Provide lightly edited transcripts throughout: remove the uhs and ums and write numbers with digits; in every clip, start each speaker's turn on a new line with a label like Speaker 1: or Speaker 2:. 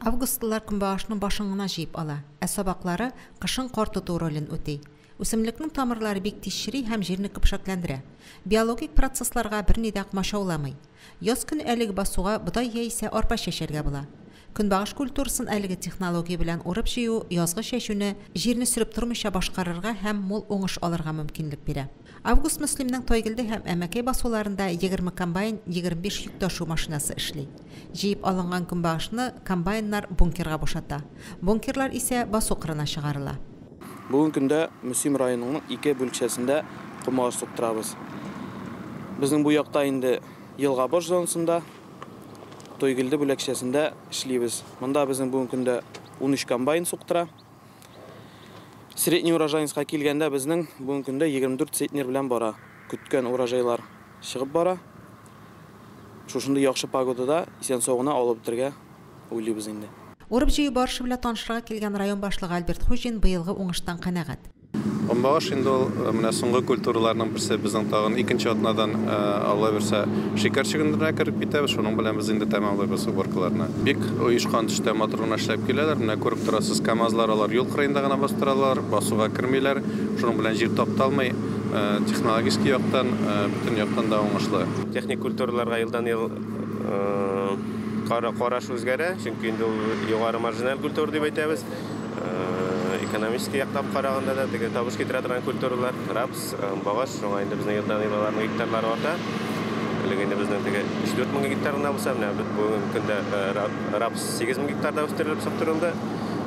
Speaker 1: Августлар күнбагышның башыңына җыеп ала, ә сабаклары кышын кар тоту ролен үти. Үсемлекнең тамырлары бик тиз чирий һәм җирне көпшәкләндерә. Биологик процессларга берни дә кмашауламый. Яз көн әлеге басуга бодай яисә арпа чәчәргә була. Күнбагыш культурасын әлеге технология белән урып җыю язгы чәчүне җирне сөреп тормыйча башкарырга һәм мул уңыш алырга мөмкинлек бирә. Август Мөслимнең Тойгилде һәм Әмәкәй басуларында 20 комбайн, 25 йөк ташу машинасы эшли. Җыеп алынган күнбагышны комбайннар бункерга бушата. Бункерлар исә басу кырына чыгарыла.
Speaker 2: Бүгін көндә Мөслим районының 2 бүлекчәсендә күнбагыш суктырабыз. Безнең бу якта инде елга бош зонасында Тойгилде бүлекчәсендә эшлибез. Монда безнең бүгін көндә 13 комбайн суктыра. Средний урожайныска килгәндә безнең бүгін көндә 24 центнер белән бара. Көткән урожайлар чыгып бара. Шушында яхшы погодада исән-саугына алып бетергә уйлыйбыз инде.
Speaker 1: Урып җыю барышы белән танышырга килгән район башлыгы Альберт Хуҗин быелгы уңыштан канәгать.
Speaker 3: Күнбагыш инде ул менә соңгы культураларның берсе безнең тагын икенче атнадан Алла берсә шикәр чыгындырына кереп китәбез, шуның белән без инде тәмамлыйбыз уборкаларны. Бик оешкан төштә матур гына эшләп киләләр. Менә күреп торасыз, КАМАЗлар алар юл кырыенда гына бастыралар, басуга кермиләр. Шуның белән җир тапталмый, технологик яктан, бүтән яктан да уңышлы.
Speaker 4: Техник культураларга елдан-ел караш үзгәрә, чөнки инде ул югары маржиналь культура дип әйтәбез. Экономик яктан караганда да теге табыш китерә торган культуралар, рапс, багаш, шуңа инде безнең елдан-ел аларның гектарлары арта. Инде безнең теге 3-4 мең гектар гына булса, менә бүген көндә рапс 8 мең гектарда үстерелеп сактырылды.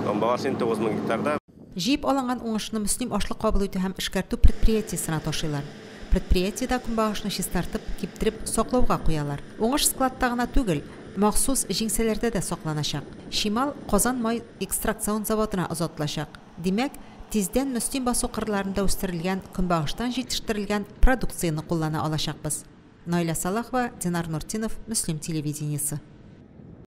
Speaker 4: Багаш инде 9 мең гектарда.
Speaker 1: Җыеп алынган уңышны Мөслим ашлык кабул итү һәм эшкәртү предприятиесенә ташыйлар. Предприятиедә күнбагышны чистартып, киптереп, саклауга куялар. Уңыш складта гына түгел, махсус җиңсәләрдә дә сакланачак. Шимал Казан май экстракцион заводына озатылачак. Димәк, тиздән Мөслим басу кырларында үстерелгән күнбагыштан җитештерелгән продукцияне куллана алачакбыз. Найля Салахова, Динар Нуртинов, Мөслим телевидениесе.